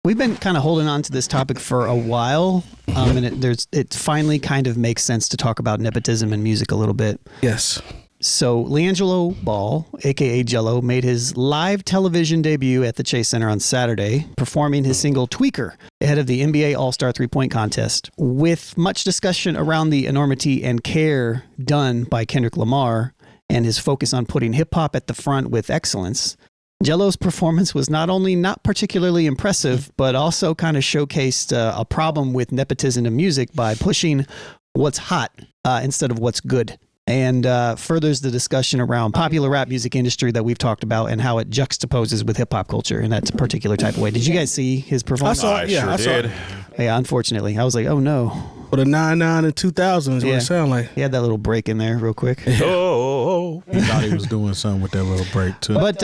We've been kind of holding on to this topic for a while, and it finally kind of makes sense to talk about nepotism in music a little bit. Yes. So LiAngelo Ball, a.k.a. Gelo, made his live television debut at the Chase Center on Saturday, performing his single Tweaker ahead of the NBA All-Star three-point contest. With much discussion around the enormity and care done by Kendrick Lamar and his focus on putting hip-hop at the front with excellence, Gelo's performance was not only not particularly impressive, but also kind of showcased a problem with nepotism in music by pushing what's hot instead of what's good. And furthers the discussion around popular rap music industry that we've talked about and how it juxtaposes with hip-hop culture in that particular type of way. Did you guys see his performance? I saw it. Yeah, I saw it. Yeah, unfortunately. I was like, oh no. For the 99 and 2000 is what it sounded like. He had that little break in there real quick. He thought he was doing something with that little break too. But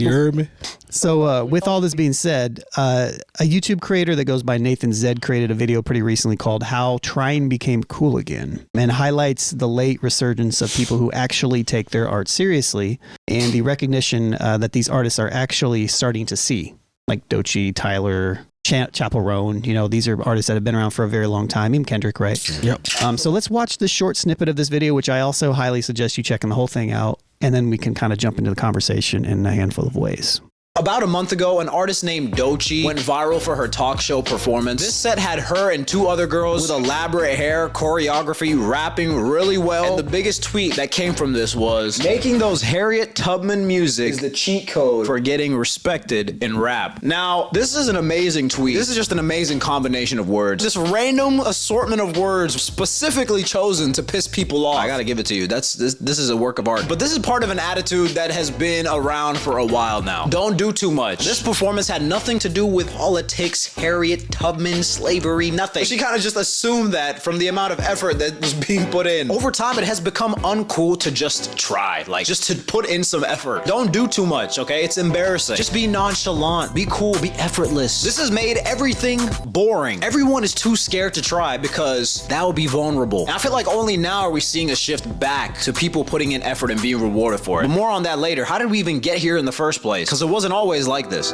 you heard me? So with all this being said, a YouTube creator that goes by Nathan Zed created a video pretty recently called How Trying Became Cool Again, and highlights the late resurgence of people who actually take their art seriously and the recognition that these artists are actually starting to see, like Doechii, Tyler, Chappell Roan. You know, these are artists that have been around for a very long time. Even Kendrick, right? Yep. So let's watch this short snippet of this video, which I also highly suggest you checking the whole thing out. And then we can kind of jump into the conversation in a handful of ways. About a month ago, an artist named Doechii went viral for her talk show performance. This set had her and two other girls with elaborate hair, choreography, rapping really well. And the biggest tweet that came from this was, making those Harriet Tubman music is the cheat code for getting respected in rap. Now, this is an amazing tweet. This is just an amazing combination of words. This random assortment of words specifically chosen to piss people off. I gotta give it to you. This is a work of art. But this is part of an attitude that has been around for a while now. Don't do too much. This performance had nothing to do with politics, Harriet Tubman, slavery, nothing. She kind of just assumed that from the amount of effort that was being put in. Over time, it has become uncool to just try, like just to put in some effort. Don't do too much, okay? It's embarrassing. Just be nonchalant, be cool, be effortless. This has made everything boring. Everyone is too scared to try because that would be vulnerable. And I feel like only now are we seeing a shift back to people putting in effort and being rewarded for it. But more on that later. How did we even get here in the first place? Because it wasn't always like this.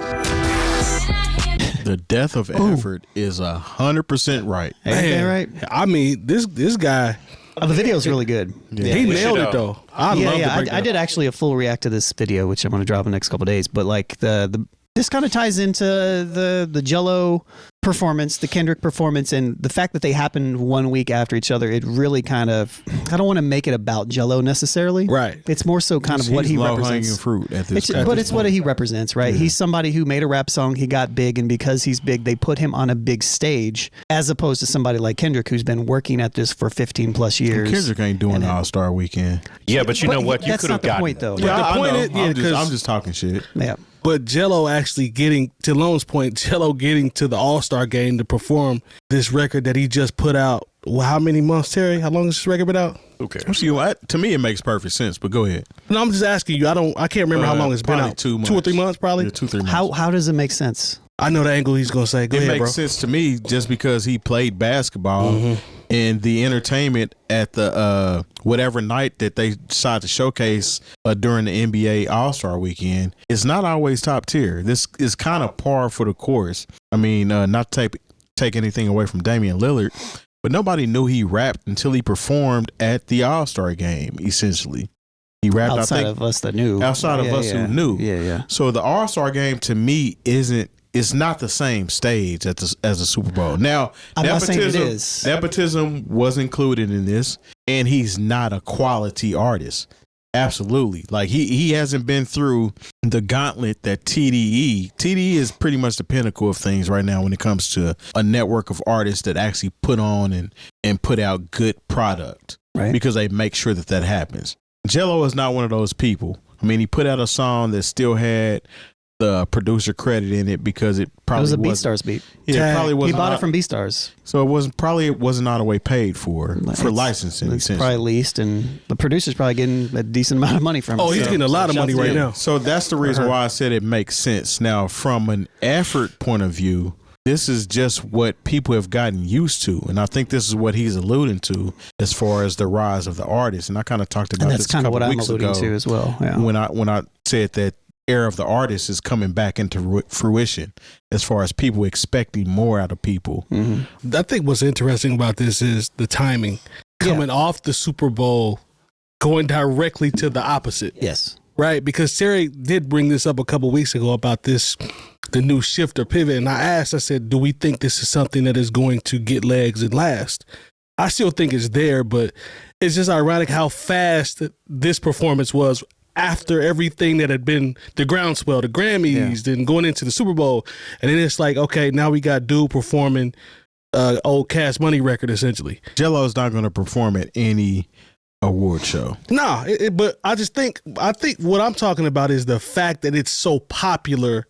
The death of effort is 100% right. Ain't that right? I mean, this guy. The video is really good. Yeah. He nailed it though. I love the I did actually a full react to this video, which I'm going to drop in the next couple of days. But like this kind of ties into the Gelo performance, the Kendrick performance, and the fact that they happened 1 week after each other. It really kind of, I don't want to make it about Gelo necessarily. Right. It's more so kind of what he represents. Fruit at this but it's what he represents, right? Yeah. He's somebody who made a rap song, he got big, and because he's big, they put him on a big stage, as opposed to somebody like Kendrick, who's been working at this for 15 plus years. Kendrick ain't doing the All-Star weekend. Yeah, but you know what? You could have gotten point, though. Yeah, the point is, I'm just talking shit. Yeah. But Gelo actually getting, to Lone's point, Gelo getting to the All-Star game to perform this record that he just put out. Well, how many months, Terry? How long has this record been out? Okay. To me, it makes perfect sense, but go ahead. No, I'm just asking you. I can't remember how long it's been out. 2 months. 2 or 3 months, probably? Yeah, 2-3 months. How does it make sense? I know the angle he's going to say. Go ahead, bro. It makes sense to me just because he played basketball and the entertainment at the whatever night that they decided to showcase during the NBA All-Star weekend is not always top tier. This is kind of par for the course. I mean, not to take anything away from Damian Lillard, but nobody knew he rapped until he performed at the All-Star game, essentially. He rapped outside of us that knew. Outside of us who knew. Yeah. So the All-Star game to me it's not the same stage as the Super Bowl. Now, I'm not saying it is. Nepotism was included in this, and he's not a quality artist. Absolutely. Like he hasn't been through the gauntlet that TDE. TDE is pretty much the pinnacle of things right now when it comes to a network of artists that actually put on and put out good product. Right. Because they make sure that happens. Gelo is not one of those people. I mean, he put out a song that still had the producer credit in it because it probably was a BeatStars beat. Yeah, it probably wasn't. He bought it from BeatStars, so it wasn't all the way paid for licensing. It's probably leased, and the producer's probably getting a decent amount of money from it. Oh, he's getting a lot of money right now. So that's the reason why I said it makes sense. Now, from an effort point of view, this is just what people have gotten used to, and I think this is what he's alluding to as far as the rise of the artist. And I kind of talked about this a couple weeks ago. And that's kind of what I'm alluding to as well. Yeah. When I said that era of the artist is coming back into fruition as far as people expecting more out of people. I think what's interesting about this is the timing coming off the Super Bowl, going directly to the opposite. Yes. Right, because Terry did bring this up a couple weeks ago about the new shift or pivot. And I said, do we think this is something that is going to get legs and last? I still think it's there, but it's just ironic how fast this performance was after everything that had been the groundswell, the Grammys, then going into the Super Bowl. And then it's like, okay, now we got dude performing old Cash Money record, essentially. Gelo's not going to perform at any award show. No, but I think what I'm talking about is the fact that it's so popular.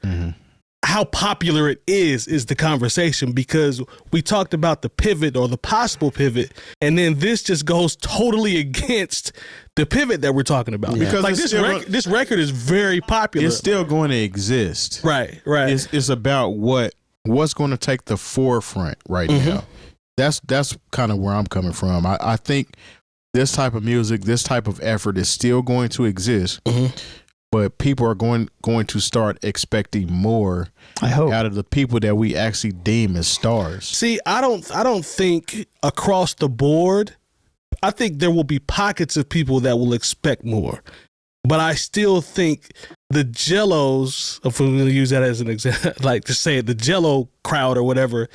How popular it is the conversation, because we talked about the pivot or the possible pivot, and then this just goes totally against the pivot that we're talking about. Because like this record is very popular. It's still going to exist. Right. It's about what's going to take the forefront right now. That's kind of where I'm coming from. I think this type of music, this type of effort is still going to exist. But people are going to start expecting more, I hope, out of the people that we actually deem as stars. See, I don't think across the board. I think there will be pockets of people that will expect more. But I still think the Gelos, if we're going to use that as an example, like to say it, the Gelo crowd or whatever,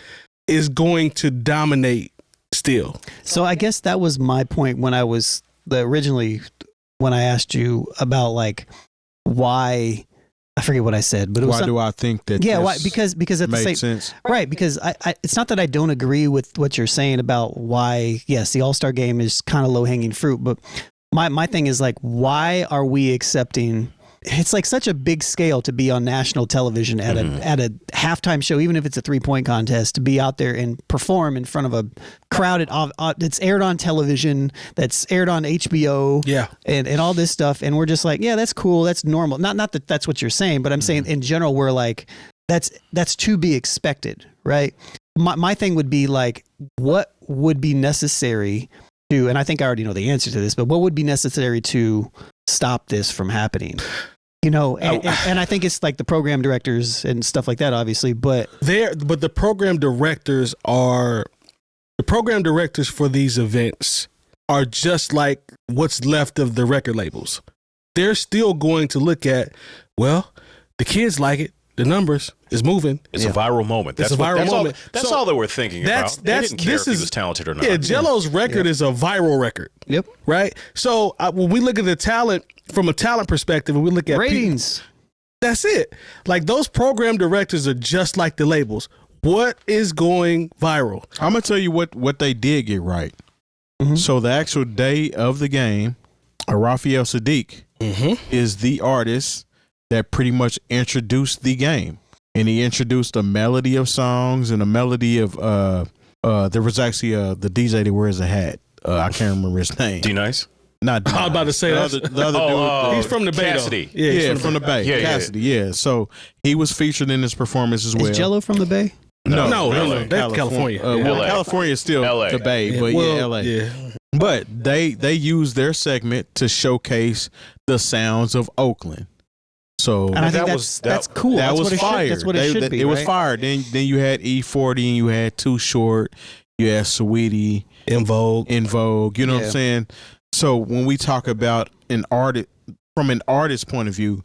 is going to dominate still. So I guess that was my point when I was originally when I asked you about like, why, I forget what I said, but it was why do I think that? Yeah, why? Because at the same sense, right? Because I it's not that I don't agree with what you're saying about why. Yes, the All-Star game is kind of low hanging fruit, but my thing is like, why are we accepting? It's like such a big scale to be on national television at a halftime show, even if it's a 3-point contest, to be out there and perform in front of a crowd. It's aired on television, that's aired on HBO, and all this stuff. And we're just like, yeah, that's cool, that's normal. Not that that's what you're saying, but I'm saying in general, we're like, that's to be expected, right? My thing would be like, what would be necessary to, and I think I already know the answer to this, but what would be necessary to stop this from happening? You know, and I think it's like the program directors and stuff like that, obviously, but the program directors for these events are just like what's left of the record labels. They're still going to look at, well, the kids like it, the numbers is moving. It's a viral moment. That's all that we're thinking about. They didn't care if he was talented or not. Yeah, Gelo's record is a viral record. Yep. Right? So when we look at the talent, from a talent perspective, and we look at ratings, that's it. Like those program directors are just like the labels. What is going viral? I'm going to tell you what they did get right. So the actual day of the game, Raphael Sadiq is the artist that pretty much introduced the game. And he introduced a melody of songs and a melody of, there was actually the DJ that wears a hat. I can't remember his name. D-Nice? I Not was about to say that. The other dude. He's from the Bay. Cassidy. Yeah, from the Bay. Yeah, Cassidy, yeah. So he was featured in this performance as well. Is Gelo from the Bay? No. That's California. Well, California is still LA. the Bay, but LA. Yeah. But they used their segment to showcase the sounds of Oakland. So and I think that's cool. That was fire. That's what it should be. It was fire. Then you had E40 and you had Too Short. You had Saweetie. In Vogue. You know what I'm saying? So when we talk about an artist, from an artist's point of view,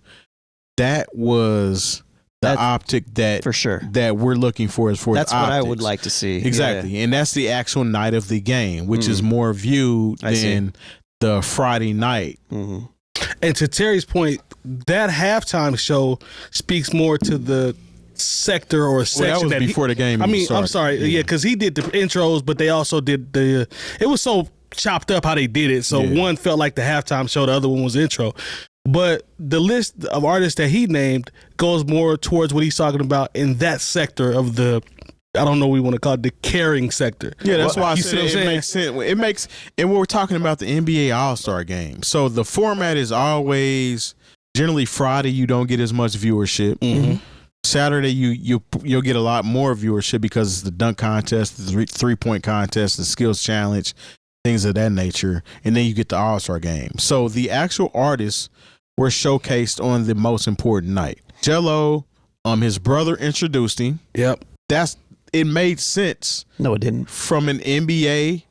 that was the optic that for sure that we're looking for as far as that's what I would like to see. Exactly. And that's the actual night of the game, which is more viewed than the Friday night. And to Terry's point, that halftime show speaks more to the sector or section that was before the game. I mean, started. I'm sorry, because he did the intros, but they also did it was so chopped up how they did it. So one felt like the halftime show, the other one was the intro. But the list of artists that he named goes more towards what he's talking about in that sector of the, I don't know what we want to call it, the caring sector. Yeah, that's why I said it makes sense. It makes, and we're talking about the NBA All-Star game. So the format is always, generally Friday you don't get as much viewership. Saturday you'll get a lot more viewership because it's the dunk contest, the 3-point contest, the skills challenge, things of that nature, and then you get the All-Star game. So the actual artists were showcased on the most important night. Gelo, his brother introduced him. Yep. It made sense. No, it didn't. From an NBA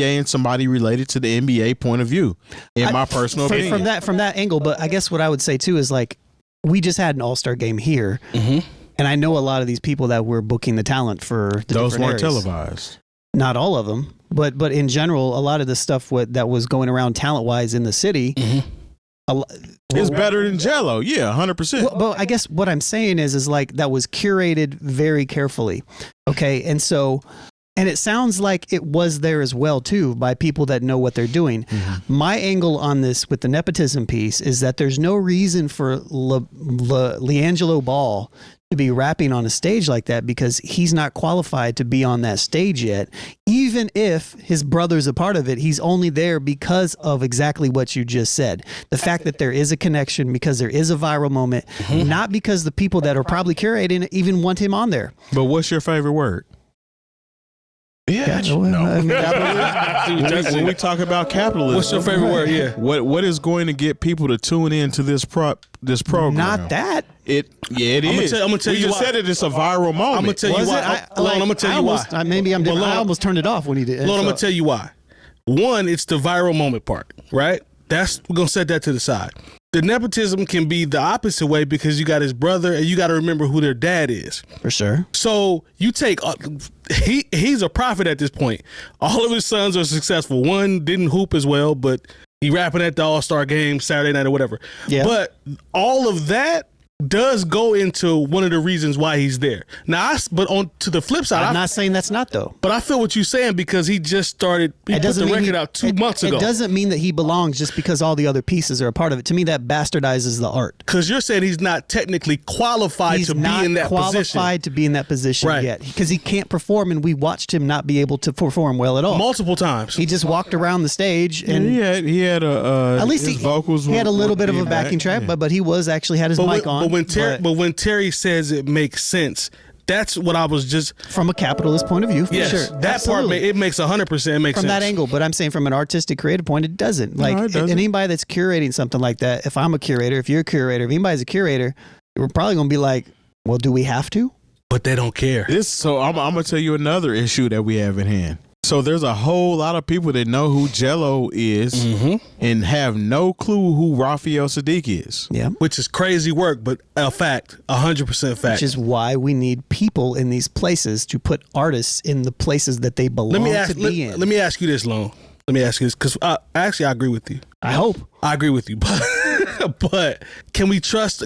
and somebody related to the NBA point of view, in my personal opinion. From that angle, but I guess what I would say too is like, we just had an All-Star game here, and I know a lot of these people that were booking the talent for the those weren't areas. televised. Not all of them, but in general, a lot of the stuff that was going around talent-wise in the city. It's better than Gelo, yeah, 100%. But I guess what I'm saying is like that was curated very carefully, okay? And it sounds like it was there as well too by people that know what they're doing. My angle on this with the nepotism piece is that there's no reason for LiAngelo Ball to be rapping on a stage like that because he's not qualified to be on that stage yet. Even if his brother's a part of it, he's only there because of exactly what you just said. The fact that there is a connection because there is a viral moment, not because the people that are probably curating it even want him on there. But what's your favorite word? Yeah, When we talk about capitalism, what's your favorite word? Yeah. What is going to get people to tune in to this program? Not that. It is. I'm gonna tell you just why. said it's a viral moment. I'm gonna tell you why. I'm gonna tell you why. I almost turned it off when he did. I'm gonna tell you why. One, it's the viral moment part, right? We're gonna set that to the side. The nepotism can be the opposite way because you got his brother and you got to remember who their dad is. For sure. So you take, he's a prophet at this point. All of his sons are successful. One didn't hoop as well, but he rapping at the All-Star game Saturday night or whatever. Yeah. But all of that does go into one of the reasons why he's there. Now, but on to the flip side, I'm not saying that's not though. But I feel what you're saying because he just started. He put the record out 2 months ago. It doesn't mean that he belongs just because all the other pieces are a part of it. To me, that bastardizes the art. Because you're saying he's not technically qualified to be in that position. He's not qualified to be in that position yet because he can't perform, and we watched him not be able to perform well at all. Multiple times. He just walked around the stage, and he had at least his vocals. He had a little bit of a backing track, but he was actually had his mic on. But when Terry says it makes sense, that's what I was just from a capitalist point of view. For sure, that part it makes 100% makes sense from that angle. But I'm saying from an artistic, creative point, it doesn't. Like it doesn't. Anybody that's curating something like that. If I'm a curator, if you're a curator, if anybody's a curator, we're probably gonna be like, well, do we have to? But they don't care. So I'm gonna tell you another issue that we have in hand. So there's a whole lot of people that know who Gelo is and have no clue who Raphael Sadiq is. Yeah. Which is crazy work, but a fact, 100% fact. Which is why we need people in these places to put artists in the places that they belong to be in. Let me ask you this, Lone. Let me ask you this, because actually I agree with you. I hope. I agree with you. But can we trust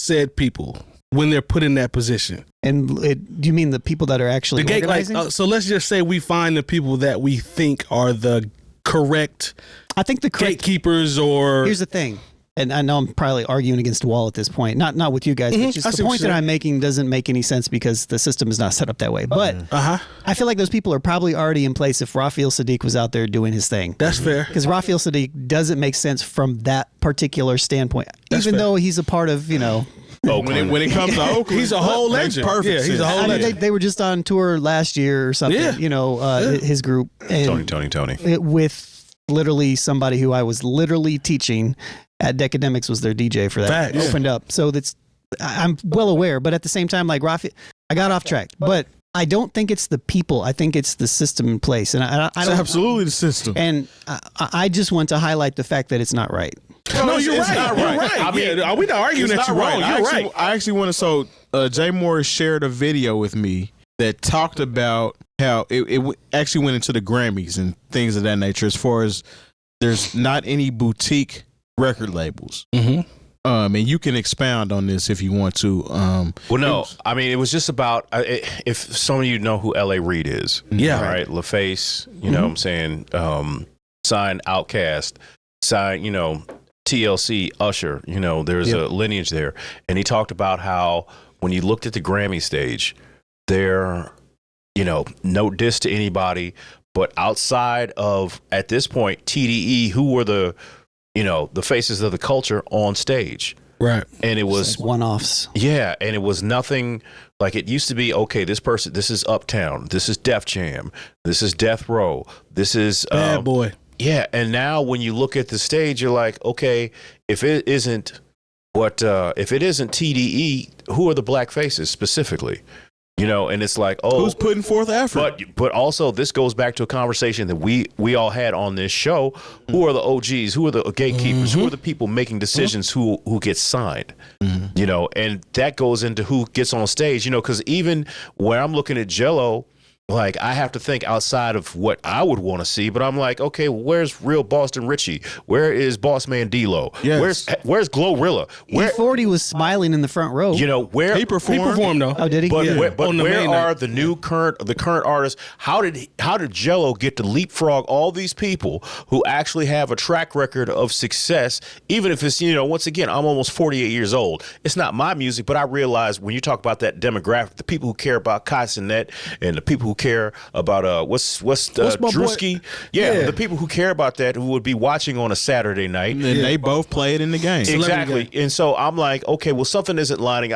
said people when they're put in that position? And do you mean the people that are actually organizing? So let's just say we find the people that we think are the correct. I think the correct gatekeepers. Or here's the thing, and I know I'm probably arguing against the wall at this point. Not with you guys, but just the point that I'm making doesn't make any sense because the system is not set up that way. But I feel like those people are probably already in place if Raphael Sadiq was out there doing his thing. That's fair. Because Raphael Sadiq doesn't make sense from that particular standpoint, even though he's a part of When it comes to Oakland, he's a whole legend. Perfect. Yeah, he's a whole legend. They were just on tour last year or something. Yeah. His group. And Tony. With literally somebody who I was literally teaching at Decademics was their DJ for that. Facts. Opened up. So I'm well aware, but at the same time, like Rafi, I got off track. But I don't think it's the people. I think it's the system in place. And I don't, absolutely the system. And I just want to highlight the fact that it's not right. No, you're right. Not right. You're right. I mean, are we not arguing that you're wrong? You're right. I actually want to. So Jay Morris shared a video with me that talked about how it actually went into the Grammys and things of that nature. As far as there's not any boutique record labels. And you can expound on this if you want to. Well, no, I mean, it was just about if some of you know who L.A. Reid is. Yeah. Right? LaFace, you know what I'm saying? Signed Outkast, signed, TLC, Usher, there's a lineage there. And he talked about how when you looked at the Grammy stage, there, no diss to anybody, but outside of, at this point, TDE, who were the faces of the culture on stage. Right. And it was like one-offs. Yeah. And it was nothing like it used to be. Okay, this person, this is Uptown. This is Def Jam. This is Death Row. This is Bad Boy. Yeah, and now when you look at the stage, you're like, okay, if it isn't TDE, who are the black faces specifically? You know, and it's like, oh, who's putting forth effort? But also, this goes back to a conversation that we all had on this show. Who are the OGs? Who are the gatekeepers? Who are the people making decisions? Who gets signed? You know, and that goes into who gets on stage. You know, because even when I'm looking at Gelo, like, I have to think outside of what I would want to see, but I'm like, okay, where's real Boston Richie? Where is Boss Man D-Lo? Yes. Where's Glorilla? Where E40 was smiling in the front row. You know, where he performed though. Oh, did he? But Yeah. where are the new current artists? How did Gelo get to leapfrog all these people who actually have a track record of success? Even if it's, you know, once again, I'm almost 48 years old. It's not my music, but I realize when you talk about that demographic, the people who care about Kaisenet and the people who care about what's Drewski, the people who care about that, who would be watching on a Saturday night, and they both played in the game. Exactly. And so I'm like, okay, well, something isn't lining.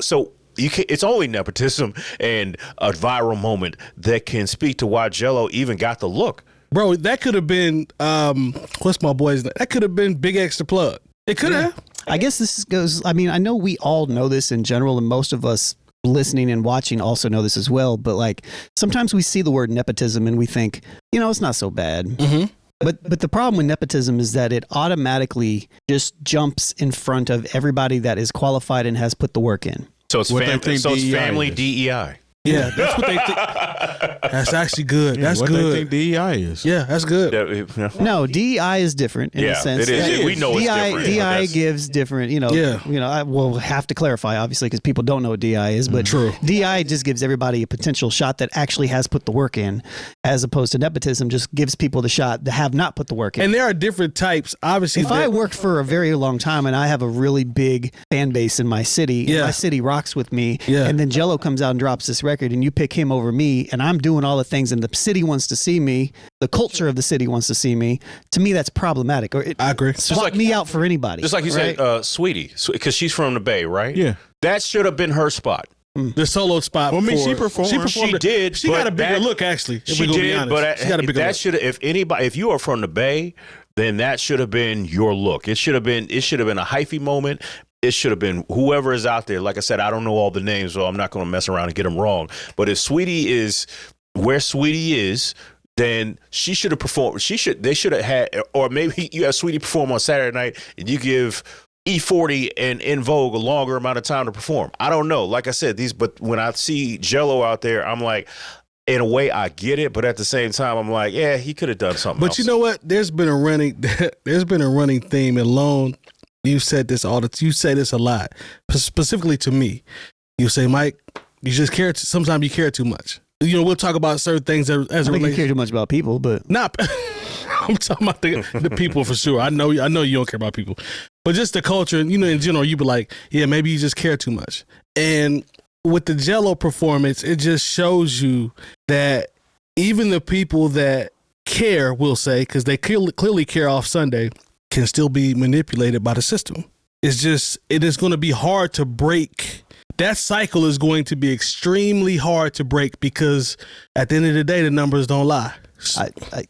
So it's only nepotism and a viral moment that can speak to why Gelo even got the look. Bro, that could have been what's my boy's name? That could have been Big X the Plug. It could have. I guess this goes, I mean, I know we all know this in general, and most of us listening and watching also know this as well, but like sometimes we see the word nepotism and we think, you know, it's not so bad. But the problem with nepotism is that it automatically just jumps in front of everybody that is qualified and has put the work in. So it's family DEI. Yeah, that's what they think. That's actually good. That's what good. What they think DEI is. Yeah, that's good. No, DEI is different in a sense. It is. We know it's different. DEI gives different, you know. Yeah. You know, I will have to clarify, obviously, because people don't know what DEI is. But True. DEI just gives everybody a potential shot that actually has put the work in, as opposed to nepotism just gives people the shot that have not put the work in. And there are different types. Obviously, if I worked for a very long time and I have a really big fan base in my city, and my city rocks with me, and then Gelo comes out and drops this record, and you pick him over me, and I'm doing all the things, and the city wants to see me, the culture of the city wants to see me. To me, that's problematic. Or I agree. Swap me out for anybody. Just like you said, Sweetie, because she's from the Bay, right? Yeah. That should have been her spot. The solo spot. Well, I mean, she performed. She did. She got a bigger look, actually. She did, but she got a bigger look. If you are from the Bay, then that should have been your look. It should have been a hyphy moment. It should have been whoever is out there. Like I said, I don't know all the names, so I'm not going to mess around and get them wrong. But if Sweetie is where Sweetie is, then she should have performed. They should have had, or maybe you have Sweetie perform on Saturday night, and you give E40 and In Vogue a longer amount of time to perform. I don't know. Like I said, but when I see Gelo out there, I'm like, in a way, I get it, but at the same time, I'm like, yeah, he could have done something else. But you know what? There's been a running theme alone. You said this you say this a lot, specifically to me. You say, Mike, you just care. Sometimes you care too much. You know, we'll talk about certain things as I think you care too much about people, but not. I'm talking about the people for sure. I know you don't care about people, but just the culture. You know, in general, you be like, yeah, maybe you just care too much. And with the Gelo performance, it just shows you that even the people that care, we'll say, because they clearly care off Sunday, can still be manipulated by the system. It is going to be hard to break. That cycle is going to be extremely hard to break because at the end of the day, the numbers don't lie.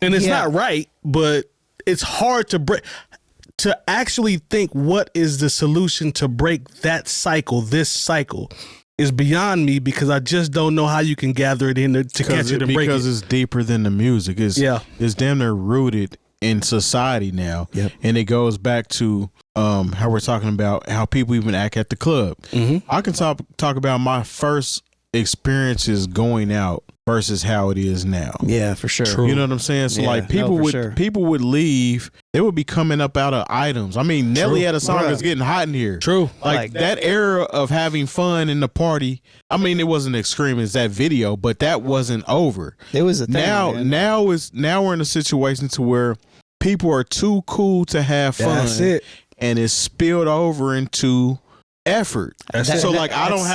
And it's not right, but it's hard to break. To actually think what is the solution to break that cycle, this cycle, is beyond me because I just don't know how you can gather it in to catch it and break it. Because it's deeper than the music. It's damn near rooted in society now. Yep. And it goes back to how we're talking about how people even act at the club. I can talk about my first experiences going out versus how it is now. Yeah, for sure. True. You know what I'm saying? So like people would leave, they would be coming up out of items. I mean, Nelly had a song that's getting hot in here. True. Like that era of having fun in the party. I mean, it wasn't extreme as that video, but that wasn't over. It was a thing. Now we're in a situation to where people are too cool to have fun. That's it. And it's spilled over into effort. I don't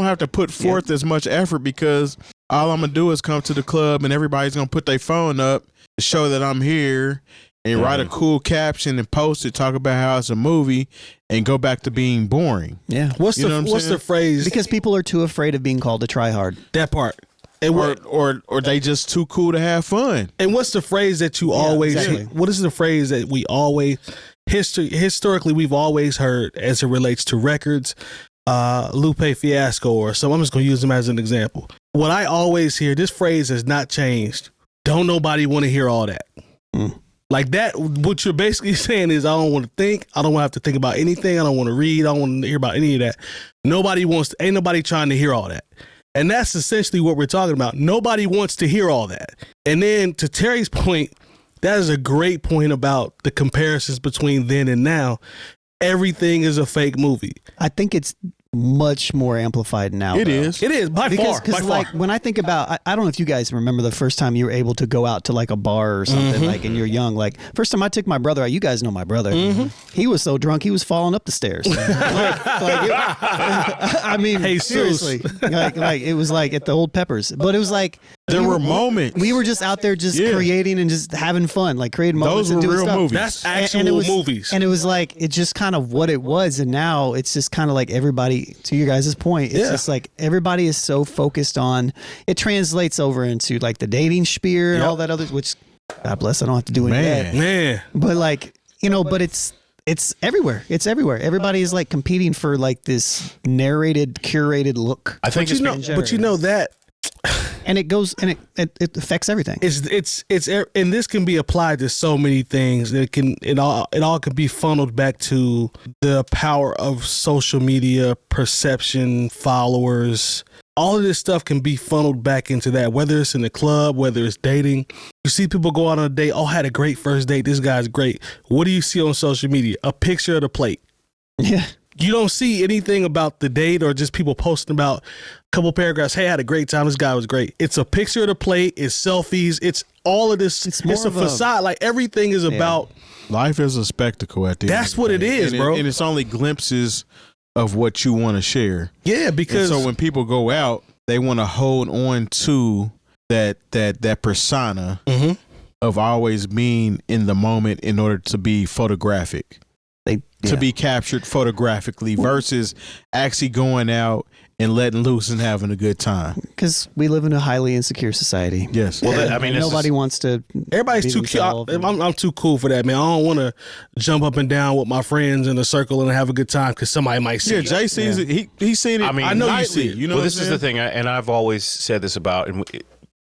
have to put forth as much effort because all I'm gonna do is come to the club and everybody's gonna put their phone up to show that I'm here and write a cool caption and post it, talk about how it's a movie, and go back to being boring. Yeah. What's the phrase? Because people are too afraid of being called a tryhard. That part. or they just too cool to have fun. And what's the phrase that you always? exactly. What is the phrase that we always historically we've always heard as it relates to records? Lupe Fiasco or so. I'm just going to use him as an example. What I always hear, this phrase has not changed. Don't nobody want to hear all that. Like that, what you're basically saying is I don't want to think. I don't want to have to think about anything. I don't want to read. I don't want to hear about any of that. Ain't nobody trying to hear all that. And that's essentially what we're talking about. Nobody wants to hear all that. And then to Terry's point, that is a great point about the comparisons between then and now. Everything is a fake movie. I think it's much more amplified now. It is by far. Because like when I think about, I don't know if you guys remember the first time you were able to go out to like a bar or something, like, and you're young. Like first time I took my brother out, you guys know my brother. He was so drunk he was falling up the stairs. I mean, Hey, seriously, like it was like at the Old Peppers, but it was like there were moments. we were just out there just creating and just having fun, like creating moments Those and were doing real stuff. movies. That's actual And it was, movies. And it was like, it's just kind of what it was. And now it's just kind of like everybody, to your guys' point, it's just like everybody is so focused on, it translates over into like the dating sphere and all that other, which God bless, I don't have to do any of that. Man. But like, you know, but it's everywhere. It's everywhere. Everybody is like competing for like this narrated, curated look. I think But you know that. And it goes and it affects everything. It's and this can be applied to so many things. It all can be funneled back to the power of social media, perception, followers. All of this stuff can be funneled back into that, whether it's in the club, whether it's dating. You see people go out on a date. Oh, had a great first date. This guy's great. What do you see on social media? A picture of the plate. Yeah. You don't see anything about the date or just people posting about a couple paragraphs. Hey, I had a great time. This guy was great. It's a picture of the plate. It's selfies. It's all of this. It's a facade. Like everything is about. Life is a spectacle at the end. That's what it is, bro. And it's only glimpses of what you want to share. Yeah, because. And so when people go out, they want to hold on to that persona of always being in the moment in order to be photographic. To be captured photographically versus actually going out and letting loose and having a good time. Because we live in a highly insecure society. Yes. Well, I mean, nobody wants to. Everybody's too cute. I'm too cool for that, man. I don't want to jump up and down with my friends in a circle and have a good time because somebody might see it. Jay sees it. He's seen it. I mean, I know nightly, you see it. You know, well, this is the thing, and I've always said this about, and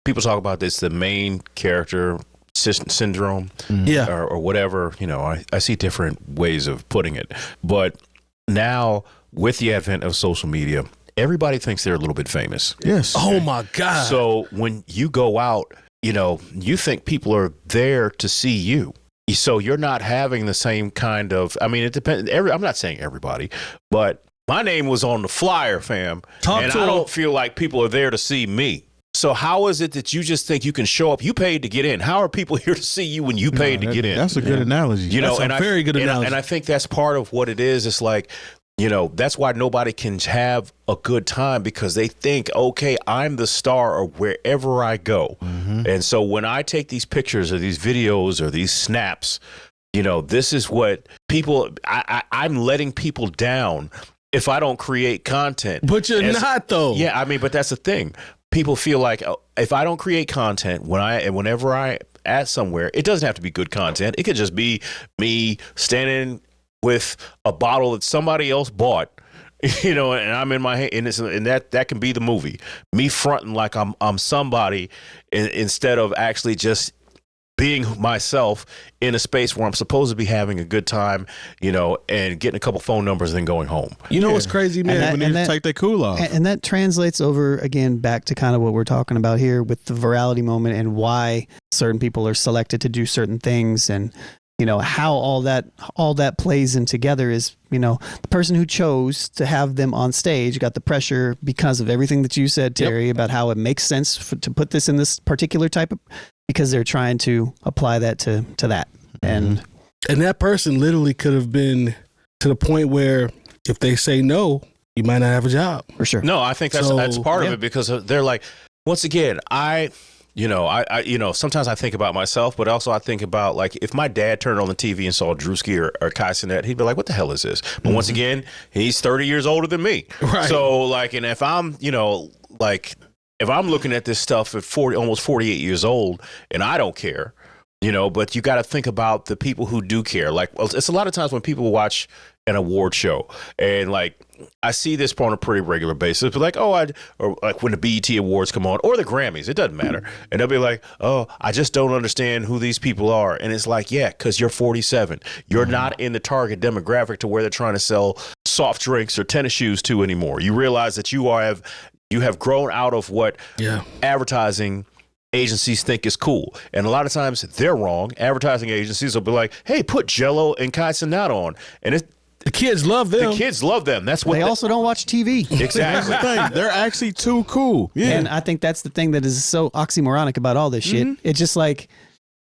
people talk about this, the main character syndrome, or whatever. You know, I see different ways of putting it, but now with the advent of social media, everybody thinks they're a little bit famous. Yes. Oh my God. So when you go out, you know, you think people are there to see you. So you're not having the same kind of, I mean, it depends. I'm not saying everybody, but my name was on the flyer, fam. I don't feel like people are there to see me. So how is it that you just think you can show up? You paid to get in. How are people here to see you when you paid to get in? That's a good analogy. You know, that's a very good analogy. And I think that's part of what it is. It's like, you know, that's why nobody can have a good time because they think, okay, I'm the star or wherever I go. And so when I take these pictures or these videos or these snaps, you know, this is what people, I'm letting people down if I don't create content. But you're not, though. Yeah, I mean, but that's the thing. People feel like if I don't create content whenever I at somewhere, it doesn't have to be good content. It could just be me standing with a bottle that somebody else bought, you know, and I'm in my hand, and that can be the movie. Me fronting like I'm somebody instead of actually just being myself in a space where I'm supposed to be having a good time, you know, and getting a couple phone numbers and then going home. You know what's crazy, man? When they take their cool off. And that translates over again back to kind of what we're talking about here with the virality moment and why certain people are selected to do certain things, and you know how all that plays in together is, you know, the person who chose to have them on stage got the pressure because of everything that you said, Terry, about how it makes sense to put this in this particular type of, because they're trying to apply that to that. And that person literally could have been to the point where if they say no, you might not have a job. For sure. No, I think that's part of it, because they're like, once again, I sometimes I think about myself, but also I think about, like, if my dad turned on the TV and saw Drewski or Kai Cenat, he'd be like, what the hell is this? But once again, he's 30 years older than me. Right. So, like, and if I'm, you know, like, if I'm looking at this stuff at almost 48 years old, and I don't care, but you got to think about the people who do care. Like, well, it's a lot of times when people watch an award show, and like I see this on a pretty regular basis, but like, or like when the BET Awards come on, or the Grammys, it doesn't matter, and they'll be like, oh, I just don't understand who these people are, and it's like, yeah, because you're 47, you're not in the target demographic to where they're trying to sell soft drinks or tennis shoes to anymore. You realize that you have grown out of what advertising agencies think is cool, and a lot of times they're wrong. Advertising agencies will be like, hey, put Gelo and Kaisenat on, and the kids love them. The kids love them. That's what they also don't watch TV. Exactly. They're actually too cool. Yeah. And I think that's the thing that is so oxymoronic about all this shit. It's just like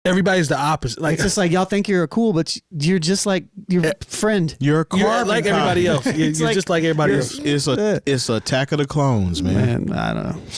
everybody's the opposite. Like, it's just like y'all think you're cool, but you're just like your friend. You're like everybody else. You're like, just like everybody else. It's Attack of the Clones, man. I don't know.